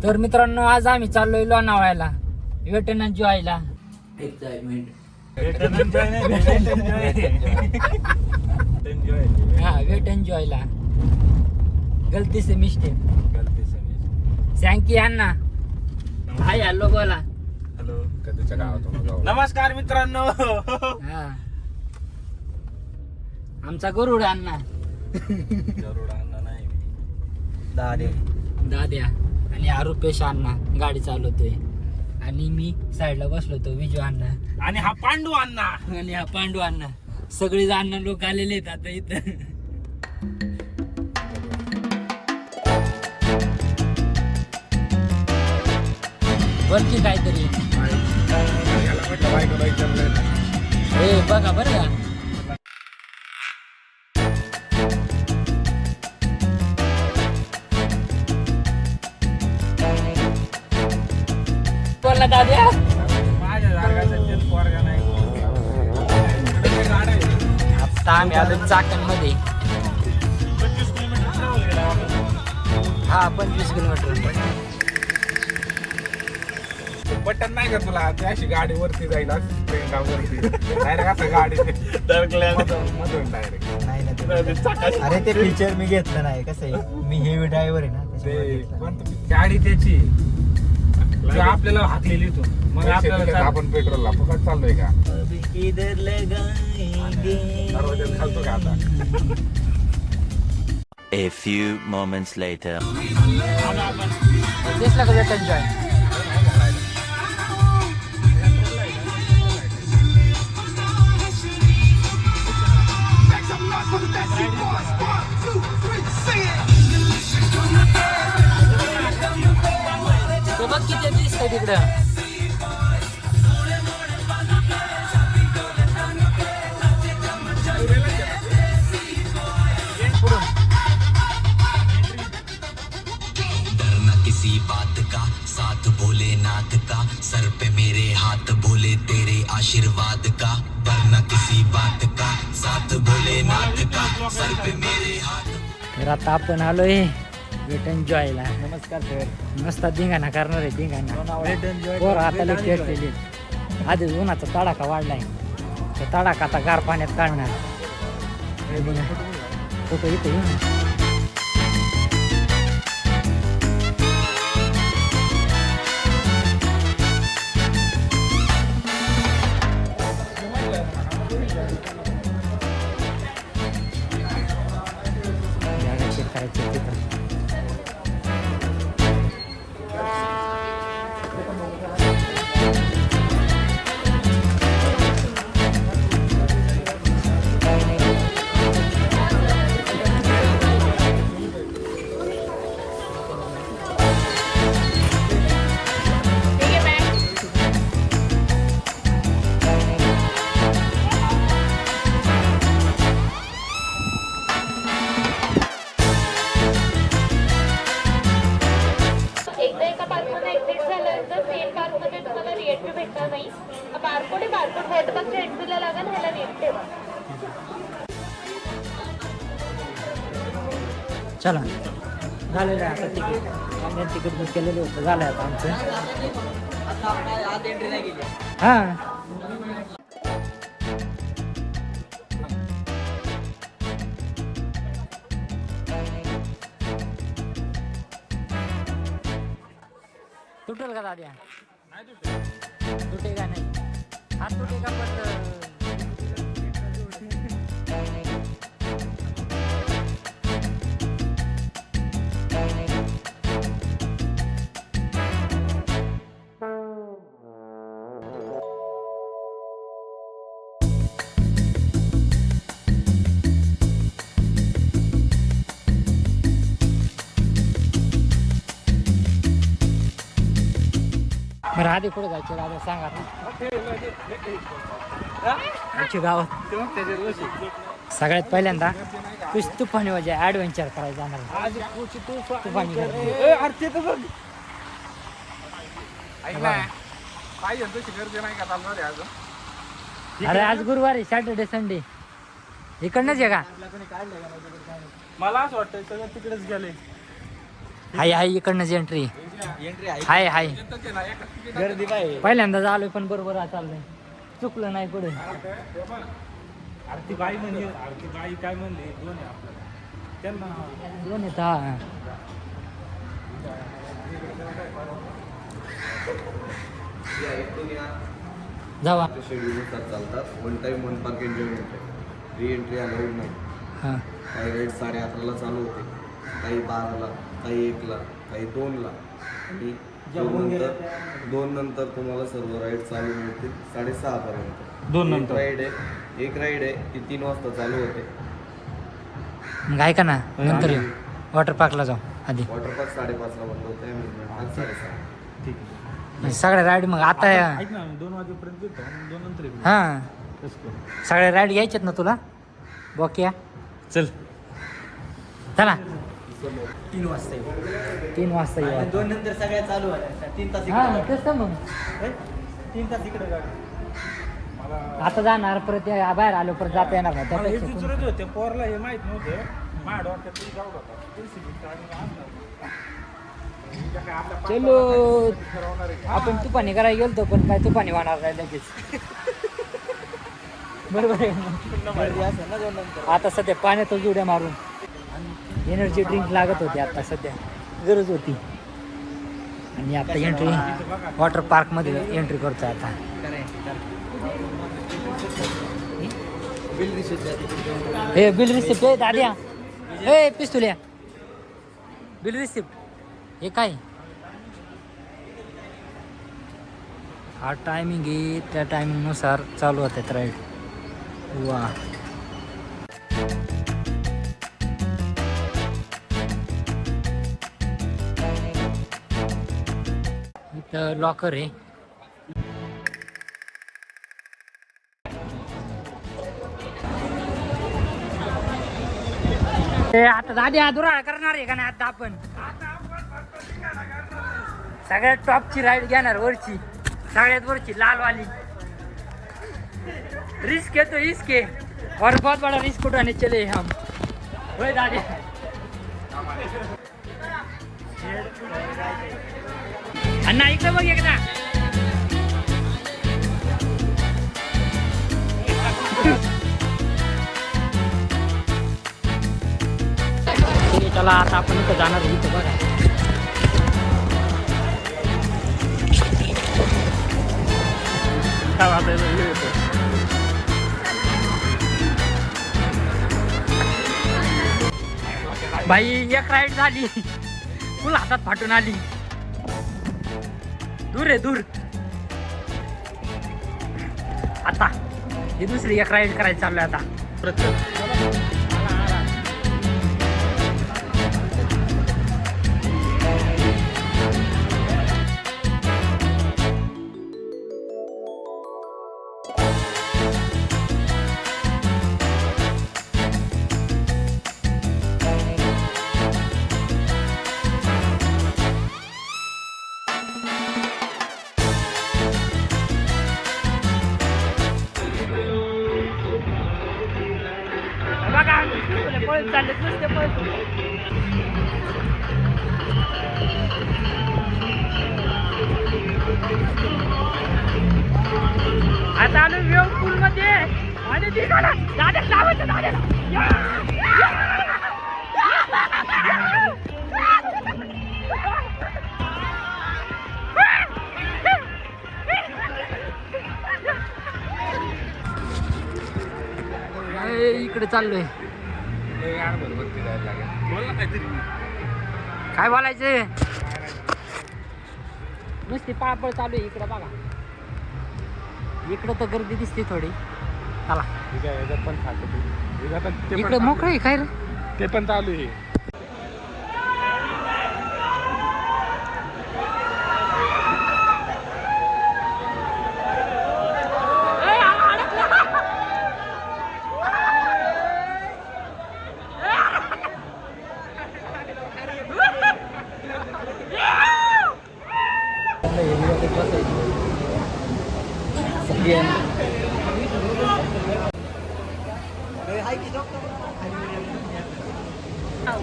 तर मित्रांनो आज आम्ही चाललोय लोणावळ्याला वेट एंड एन्जॉयला. हा वेट एन्जॉयला. गलती से मिस्टेक. थँक्यू अण्णा. हाय हॅलो बोला. हॅलो कधीच्या गावातून. नमस्कार मित्रांनो. हा आमचा गरुड अण्णा. दाद्या आणि हा रुपेश अण्णा गाडी चालवतोय आणि मी साईडला बसलो होतो विजू अण्णा आणि हा पांडू अण्णा आणि हा पांडू अण्णा. सगळे अण्णा लोक आलेले आहेत आता इथं. बोल की काहीतरी. हे बघा बरं का. बोलला दाद्या. माझ्या जागाचा पोरगा नाही. आता आम्ही आलो चाकणमध्ये. 25 किलोमीटर ट्रॅव्हल केला आपण. हा 25 किलोमीटर. बटन नाही का तुला ते अशी गाडी वरती जाईल वरती डायरेक्ट असं गाडी मधून डायरेक्ट. अरे ते फीचर मी घेतलं नाही. कसं आहे मी हेवी ड्रायव्हर आहे ना त्याच्यामुळे ते घेतलं. पण गाडी त्याची ती आपल्याला हाकलेली तू मग आपल्याला आपण पेट्रोलला फुकट चाललोय का इधर लगाएंगे. दरवाज्यात घालतो का आता. A few moments later. दिसला का वेट एन्जॉय. ते बघ किती दिसतंय तिकडं. डरना किसी बात का साथ भोलेनाथ का सर पे मेरे हाथ भोले तेरे आशीर्वाद का. डरना किसी बात का साथ भोलेनाथ का सर पे मेरे हाथ. तर आता आपण आलोय वेट एन्जॉयला. नमस्कार सर. मस्त धिंगाणा करणार आहे. धिंगाणा पोर आता लई खेळलेले. आधी उन्हाचा तडाखा वाढलाय. तो तडाखा आता गार पाण्यात काढणार. हे बघा फोटो इथे येऊ ना. जागा check करायची तिथं. एकदा एका पार्कमध्ये एक्झिट झाल्यानंतर सेम पार्कमध्ये तुम्हाला रीएंट्री भेटणार नाही. बारकोड आहे. बारकोड वॉटरपार्कच्या एंट्रीला लागेल. ह्याला नीट ठेवा. चला झालेलं आहे आता तिकीट. आम्ही तिकीट बुक केलेलं होतं. झालं आता आमचं. हां तुटेल का दाद्या. तुटेगा नाही. हात तुटेगा पण बरं आधी कुठे जायचं दादा सांगा. आमच्या गावात सगळ्यात पहिल्यांदा कुछ तुफानी वजा ॲडव्हेंचर करायला जाणार. आज तुफानी गर्दी. पाहिजे तशी गर्दी नाही का चालणार आहे अजून. अरे आज गुरुवार आहे. सॅटर्डे संडे इकडनंच आहे का. मला असं वाटतं सगळं तिकडेच गेले. हाय हाय इकडनंच एंट्री. एंट्री आहे हाय हाय गर्दी पाहिजे पहिल्यांदा आलोय पण बरोबर चाललंय चुकलं नाही पुढे अरे ती बाई म्हणजे अरे ती बाई काय म्हणली दोन आहे आपल्याला त्यांना दोन येत हा जावा शेड्यूलनुसार चालतात. One time one park enjoyment आहे. री एंट्री अलाउड नाही. हां काही राईड 11:30ला चालू होते, काही 12ला, काही 1ला, काही 2ला आणि दोन नंतर तुम्हाला सर्व राईड चालू मिळतील 6:30 पर्यंत. 2 नंतर एक राईड आहे ती 3 वाजता चालू होते. मग ऐका ना नंतर येऊ वॉटर पार्कला जाऊ आधी वॉटर पार्क 5:30ला बंद होते. Amusement park 6:30. ठीक आहे सगळ्या राईड मग आता ऐक ना 2 वाजेपर्यंत येतो 2 नंतर येतो. हां तसं करू. सगळ्या राईड घ्यायच्यात ना तुला बॉक्या चल चला 3 वाजता येऊ 3 वाजता येऊ आणि आता. 2 नंतर सगळ्या चालू आहे 3 तास हां इकडे कसं मग 3 तास इकडे गाडी आता जाणार परत बाहेर आलो परत जाता येणार नाही मला हे त्यापेक्षा सुचरत होते पोरला हे माहित नव्हतं माझ्या डोक्यात तरी जाऊ होता चलो आपण तुपाणी करायला गेलतो पण काय तुपाणी होणार नाही लगेच बरोबर आहे गर्दी असेल ना 2 नंतर आता सध्या पाण्यातच उड्या मारून एनर्जी ड्रिंक लागत होती आता सध्या गरज होती आणि आता एंट्री वॉटर पार्कमध्ये एंट्री करतो आता बिल रिसिप्ट जाते हे बिल रिसिप्ट आहे दाद्या हे पिस्तुल्या बिल रिसिप्ट हे काय हा टायमिंग आहे त्या टायमिंगनुसार चालू होतात राईड वा इथं लॉकर आहे आता दाद्या दुराळ करणार आहे का नाही आता आपण सगळ्यात टॉपची राईड घेणार वरची सगळ्यात वरची लालवाली रिस्क है तो रिस्क है और बहुत बड़ा रिस्क उठाने चले हम वही दादा अन्ना इकडे बघ एकदा चला आता आपण इथं जाणार इथं बघा काय वाटायला येतो भाई एक राईड झाली फुल हातात फाटून आली दूर आहे दूर आता ही दुसरी एक राईड करायची चाललोय आता बघा पळत चालले नुसते पळत आता आलो वेव पूल मध्ये आणि तिकडे दादा लावायचं दादा इकडे चाललोय काय बोलायचं नुसती पळापळ चालू आहे इकडं बघा इकडं तर गर्दी दिसते थोडी चला इकडे मोकळं आहे काय रे ते पण चालू आहे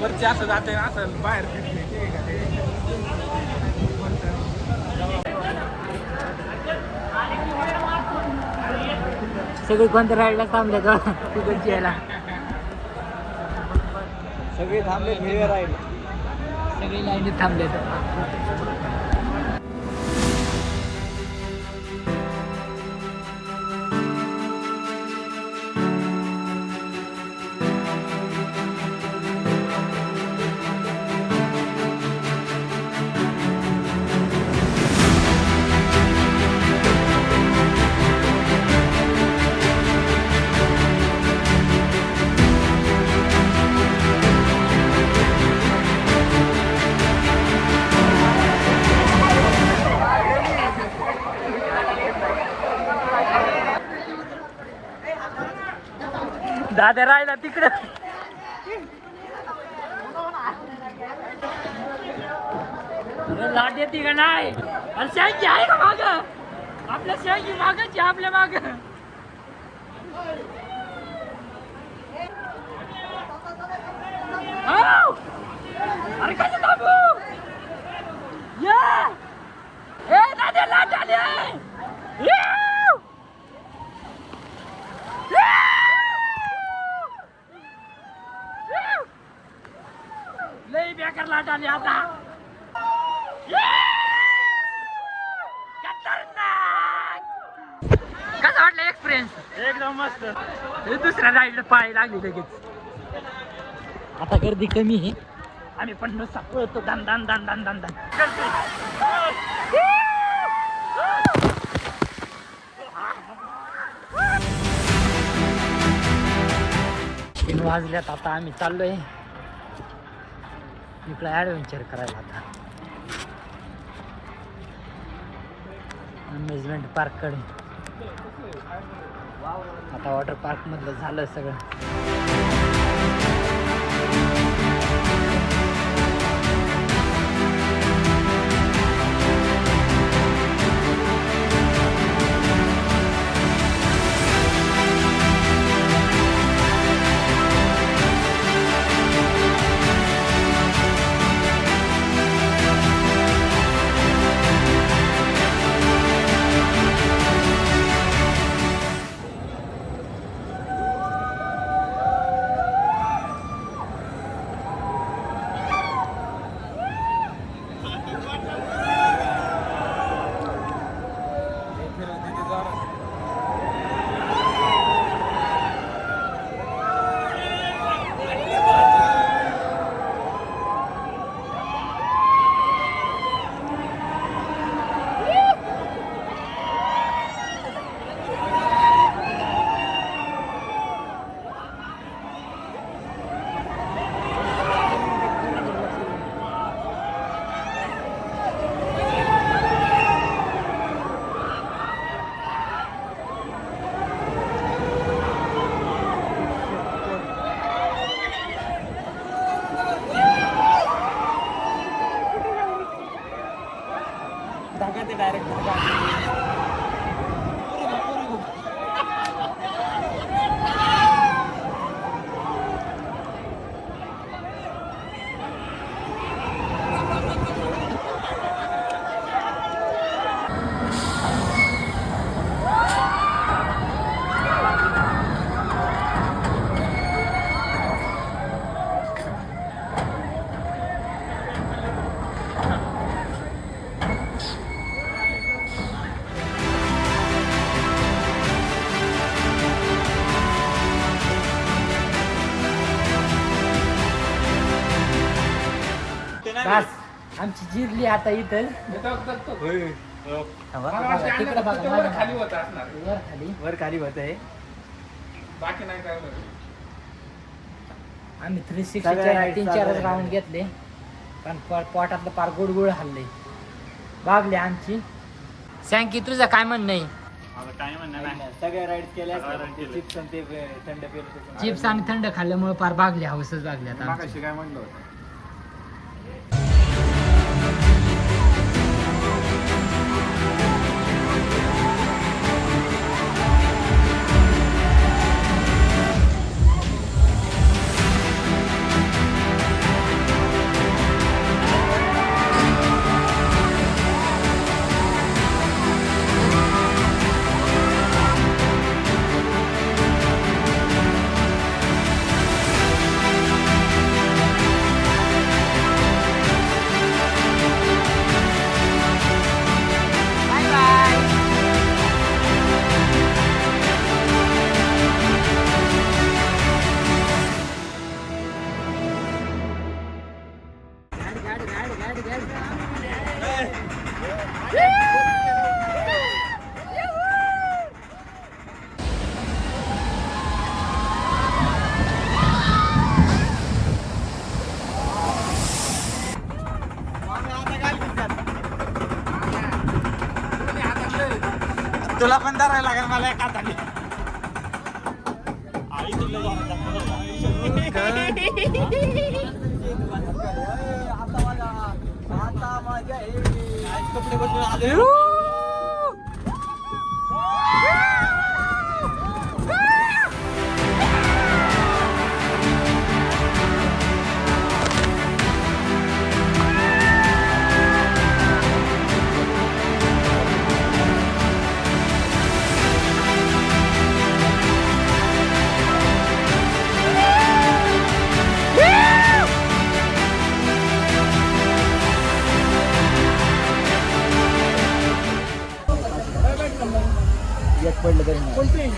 वरती असं जाते असं बाहेर फिरते सगळे कोणत्या राईडला थांबले तर तिकडची यायला सगळे थांबले हिरव्या राहील. सगळे लाईनीत थांबले तर दादा राहिला तिकडं लाट येते का नाही अरे शाही आहे का माग आपल्या शाही मागाची आपल्या माग अरे कसं थांबू या ए दादा लाट आली आहे. याव! लई बेकार लाट आली आता. कसं वाटलं एक्सपिरियन्स? एकदम मस्त. दुसऱ्या राईडला पाळी लागली लगेच. आता गर्दी कमी आहे आम्ही पण नुसता पळतो दान दान दान दान दान दान 3 वाजल्यात. आता आम्ही चाललोय इकडे ॲडव्हेंचर करायला. आता अम्युजमेंट पार्ककडे. आता वॉटर पार्क मधलं झालं सगळं. बस आमची जिरली आता इथं. तिकडे बघा खाली होत असणार. वर खाली वर खाली होत आहे. बाकी नाही काय होत. आम्ही 360 सगळ्या rides 3-4 चालू आहे. राऊंड घेतले पण पोटातलं पार गुडगुड हल्ले बागले आमची. सँकी तुझं काय म्हणणं आहे? आता काय म्हणणं नाही. सगळ्या राईड केल्या सगळ्या ride केल्या. चिप्स आणि ते थंड पेरू. चिप्स आणि थंड खाल्ल्यामुळे पार बागले हौसच बागले आता आमची. मागाशी काय म्हणलं होतं. तुला पण धरायला लागेल मला एका हाताने. एक पडलं तरी नाही.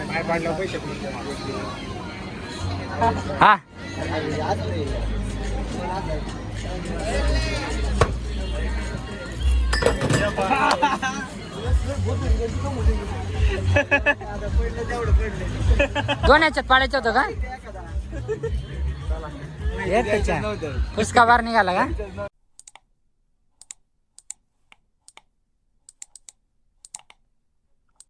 काय पाडलं पैसे हा आज नाही. दोन याच्यात पाडायचं होतं का? एक त्याच्या. उसका बार निघाला का?